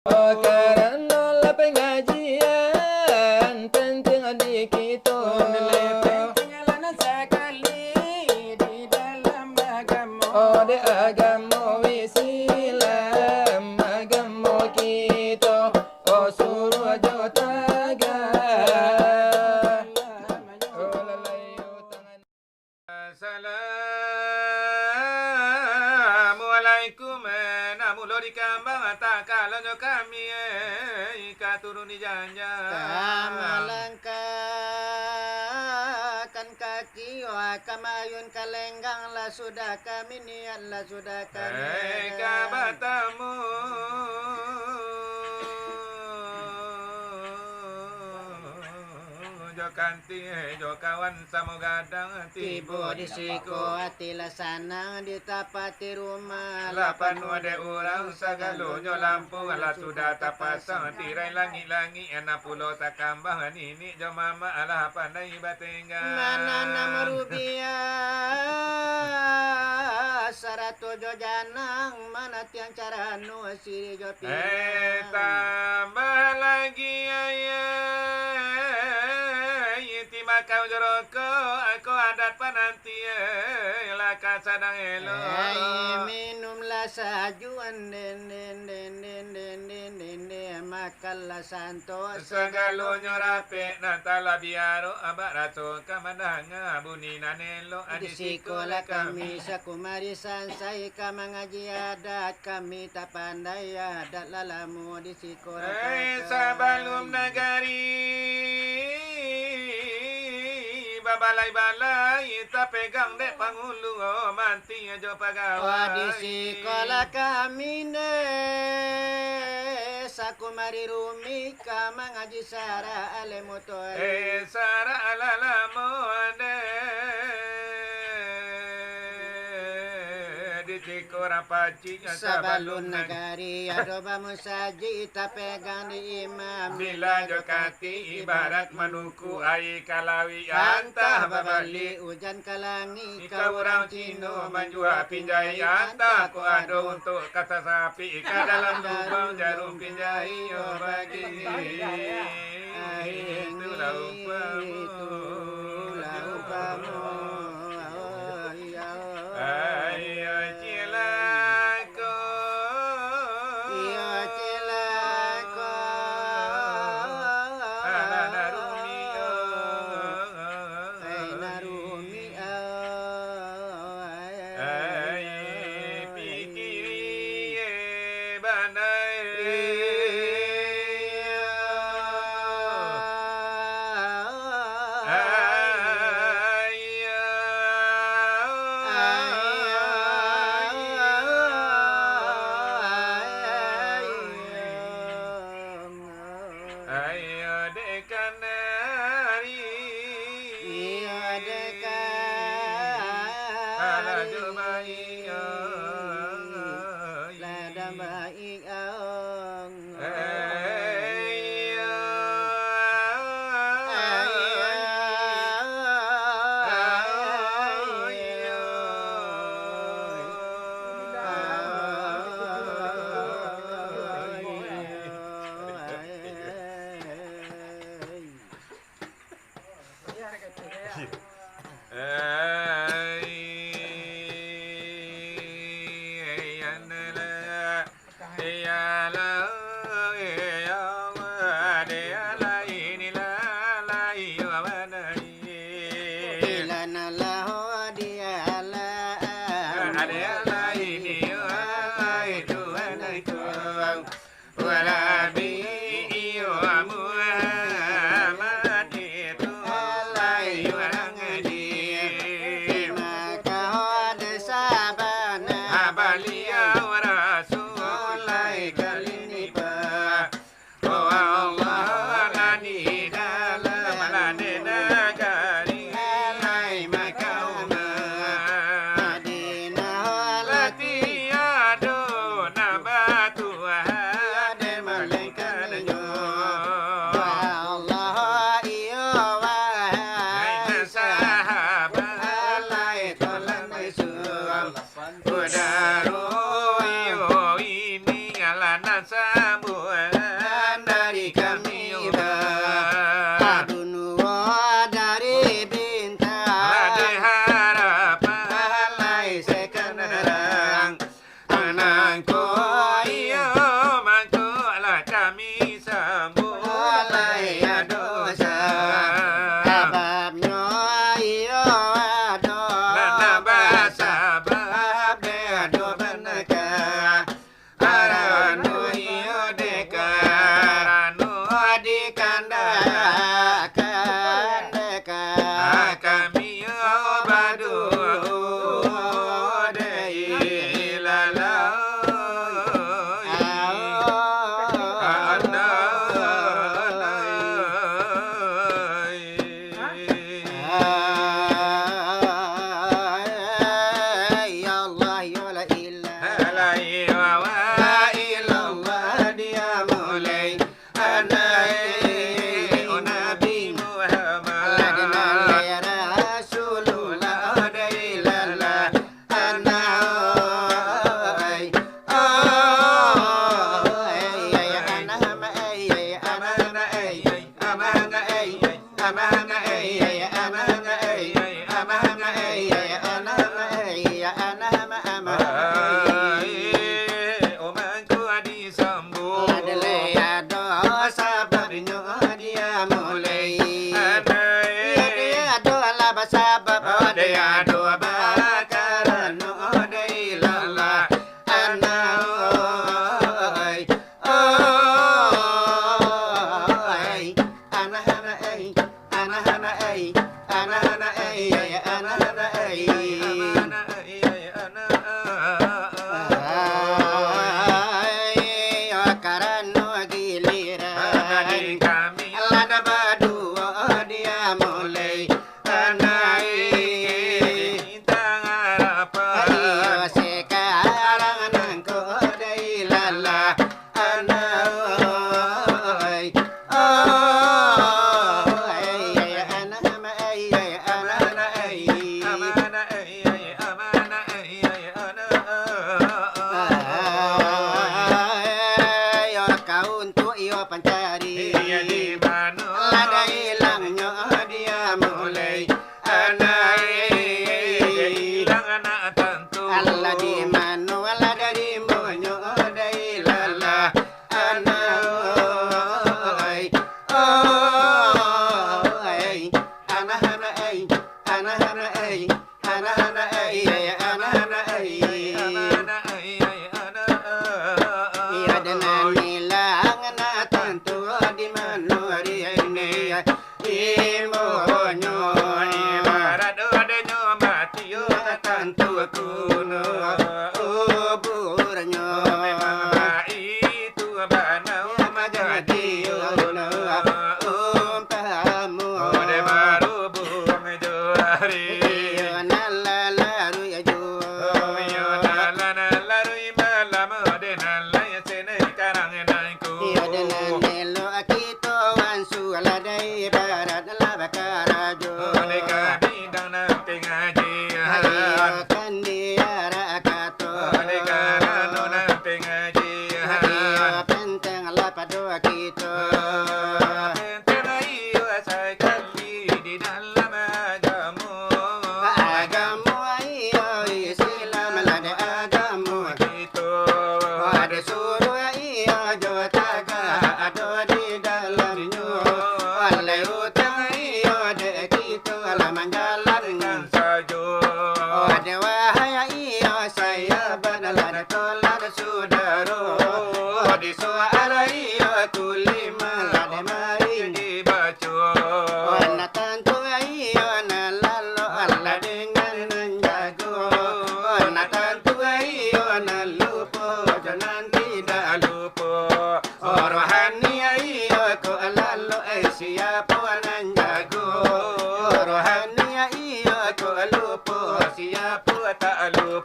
Oh, kerana pengajian penting di kita. Pentingnya lana sekali di dalam agama. Oh, di agama Islam, agama kita. Oh, suruh jotaga. Oh, lalayu tangan. Assalamualaikum. Namu lori kambang tak kalau kami ika turun di janja. Melangkahkan kaki kamayun kalenggang lah sudah kami niat lah sudah kami Kabatamu jo kanti jo kawan samo gadang tiba di siko hati lasanang ditapati rumah lapan wade orang sagalonyo lampu ala sudah tapasang tirai langi-langi enak pulau tak kambang ini jo mama ala pandai batenga mana nama sarato jo janang mana tiang cara nu siri jo tambah lagi kau joroko aku adat pananti laka sadang elo minumlah sajuan makanlah santos segalo nyorape natala biaro abak rato kamadanga bunyi nanelo di sekolah kami sakumari sansai kamangaji adat kami tak pandai adat lalamu di sekolah sabalum nagari balai-balai tak pegang dek pangulu manti jo pegawai di sekolah kami ne sakumari rumi kamangaji sara alemoto sara alalamu Cikora paci sabalun nagari adoba musaji tapegang di imam bila jokati ibarat manuku ai kalawi antah babali hujan kalangi kau orang Cino menjual pinjai antah ku ado untuk kata sapi ke dalam lubang jarum pinjai bagi itu laupamu mulai anai o nabi Muhammad ladina rasulullah dailallah anai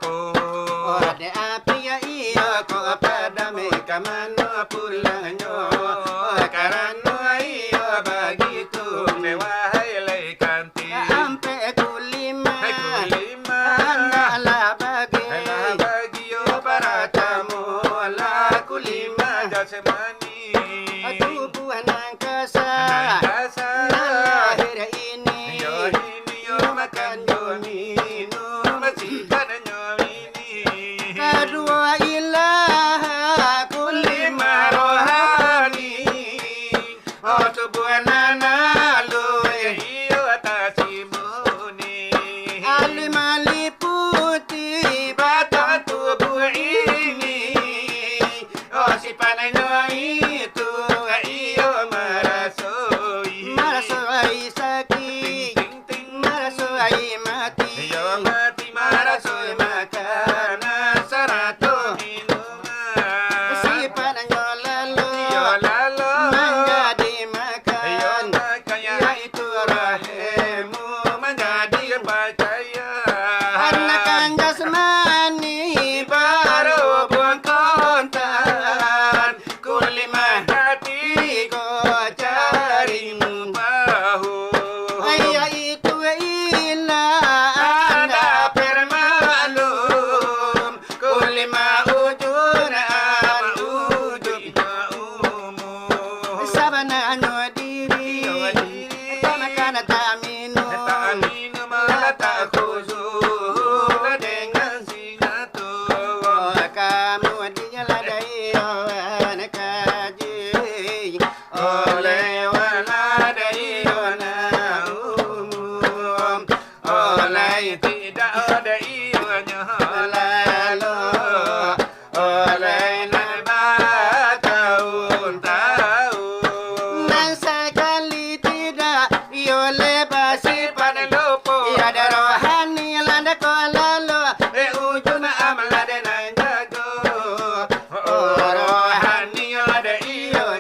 Ode api ya iya ko pada me kamano pulanyo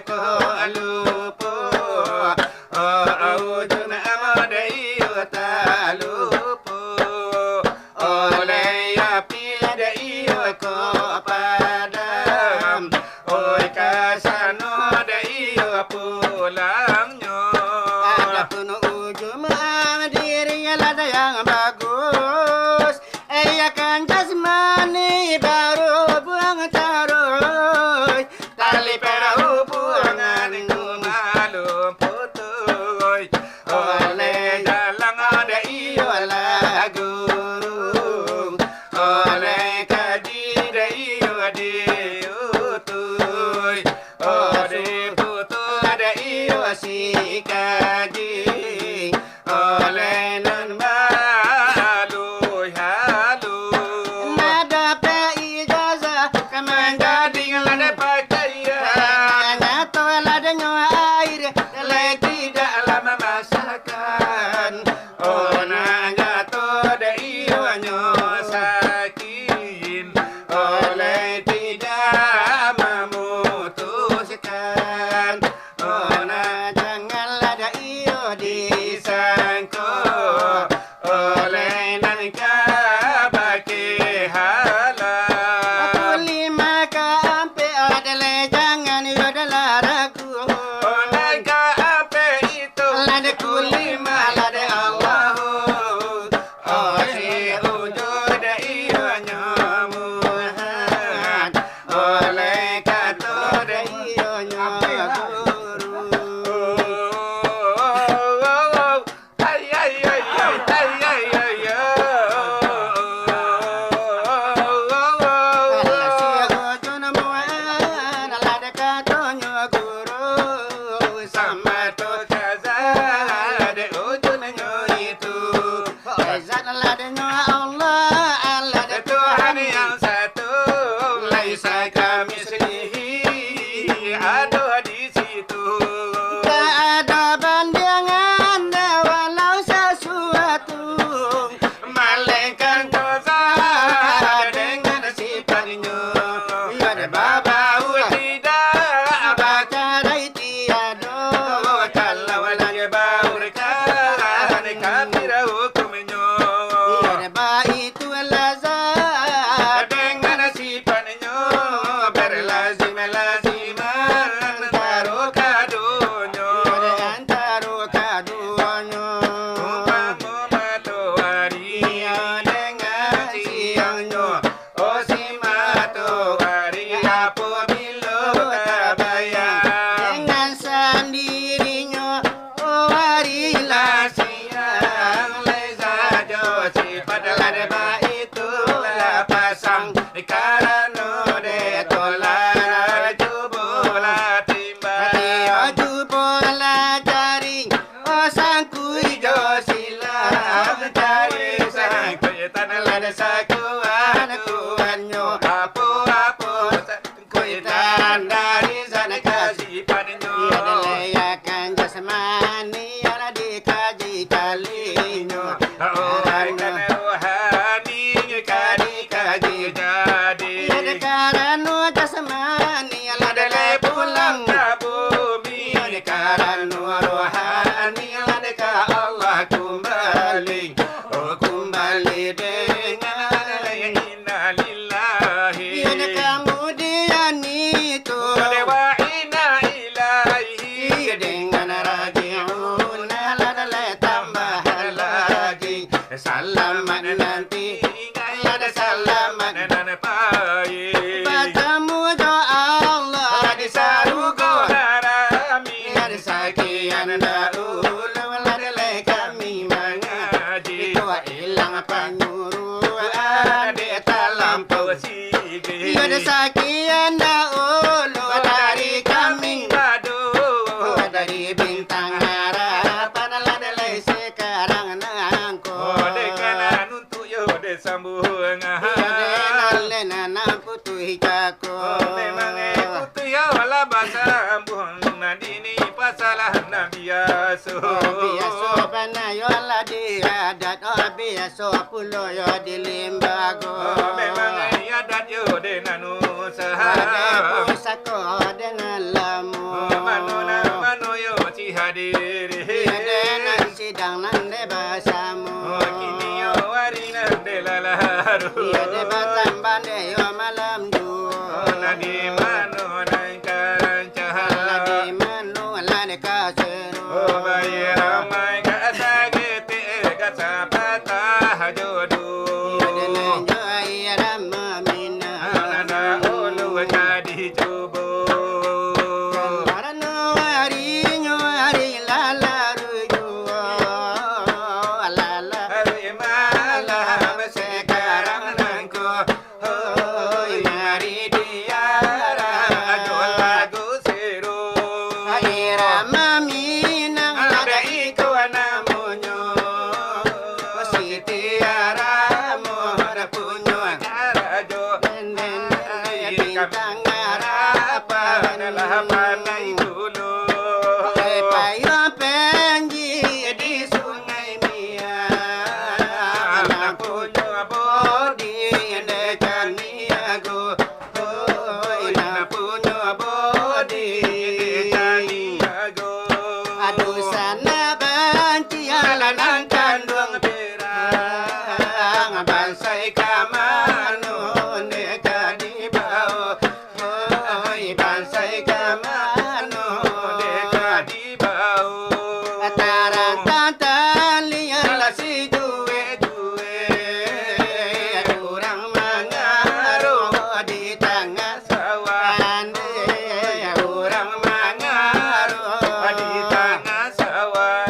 ko lupo ujung amadai ta lupo oleh api dai ko padam oi kasano dai pulangnya ada pun ujung diri ada yang bagus kan jasmani baru buang taruh tali perahu buangan malu putuh oleh dalang ada iyo lagu oleh kaji ada iyo diutuh oleh putuh ada iyo si kaji oleh nan malu halu nada pe ijazah kamangadi lada pakaian atau lada air lagi tidak lama masakan ona to dai sakin oleh tidak memutuskan ona jangan lada iyo disangko oleh nanka baki halal aku lima kampe adalah jangan yodalah ragu nanka apa itu lada kulima lada Allah si ujur dai nyamuhan oleh kato dai nyaguru ay ay ay ay ay ay Tuhan yang satu, laisa kamislihi, ada di situ. Tak ada bandingan walau sesuatu, malaikat dosa dengan sifatnya. Ada baba tidak baca dari tiada, kalau lagi baurkan kafir hukumnya. Ada baik itu lazat dengan sifatnya berlazim laziman taruh kadunya taruh kadunya umpamu matahari dengan siangnya oh si matahari apabila terbayang dengan sendirinya oh harilah siang lezat sifat ladba itulah pasang karena de tolana jubola timba jubola jaring oh sangkui josilah cari sangkui tanah lada sakuan kuanyo apo kuitan dari sana kasih padanya adalah jasmani ada dikaji kalinya karena jasmani adalah pulang ke bumi karena rohani adalah Allah kembali kembali dengan inna lillahi kemudian itu wa inna ilaihi dengan rajiun adalah tambah lagi salaman nanti ada salaman dan baik bertemu doa Allah di sarugo harami ada sakian dahulu adalah kami mengaji doa hilang penyuruhan di terlampau sigi ada sakian dahulu dari kami dari bintang harapan adalah sekarang nangko dengan untuk yode sambung memang itu ya wala bahasa ambon nadini pasalah nabiyaso biasa banayo la dia adat biasa pulo yo di limbago memang ya adat yo de nanu sahara pusako de nalamu hadiri Yadenan sidang nande basamu kini yo wari nande lalaru Yade batam bande yo malam ju nadi mano nang karancaha Ladi manu lade kaseru bayi ramai kasagete kasapata jodu Yadenan jo ayarama mina nana ulu jadi cubo Marano wari nyuari lalaru ju Alala hari malam sekarang nangku hoi mari diara jual lagu seru Irama mina ada iko namunyo Siti aramu punyo karajo Nenden bintang harapan adalah pandai dulu Payo penji di sungai Mia anak punya bodi dekat niago anak punya bodi jadi jago Aduh sana banci alanang kandung berang bansai kamano dekat di bawah bansai kamano dekat di bawah Tarang tantan lian si duwe kurang mengaruh di tengah sawah kurang mengaruh di tengah sawah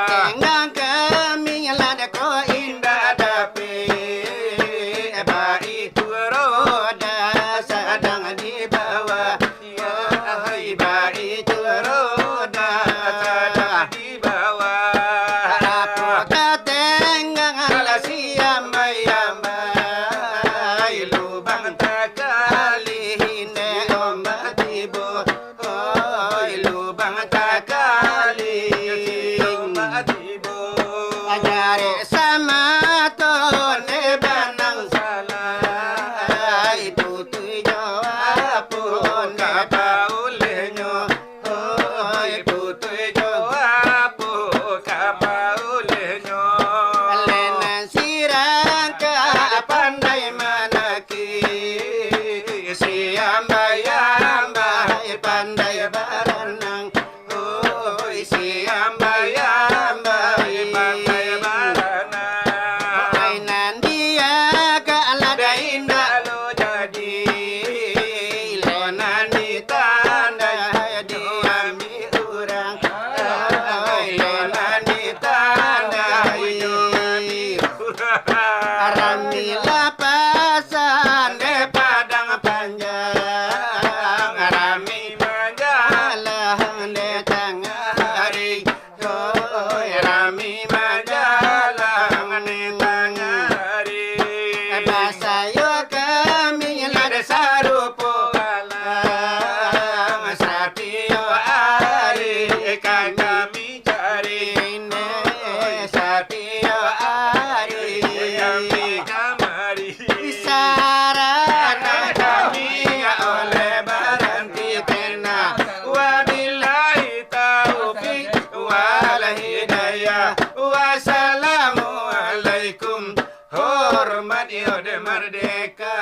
Tengah kami lada ko indah tapi baik roda sedang di bawah ya baik roda sedang di bawah lubang takali ombak tibo lubang takali ombak tibo Ajare sama to ne banang salah itu tujo apun kapaulenyo putui joapo kapaulenyo Lenan sirang ka pandai manaki siambayambai pandai baranang siambayambai pandai baranang Ainan dia ka alada indah lo jadi lonani tandai diami urang lonani tandai diami urang Rami lapasan de padang panjang rami majalah de tengah hari rami majalah de tengah hari Basayo kami lada sarupo kalang satio ari kan kami cari satio ari kami kamari Sarana kami oleh berhenti pena wabillahi taufik wal hidayah wassalamualaikum hormat yode merdeka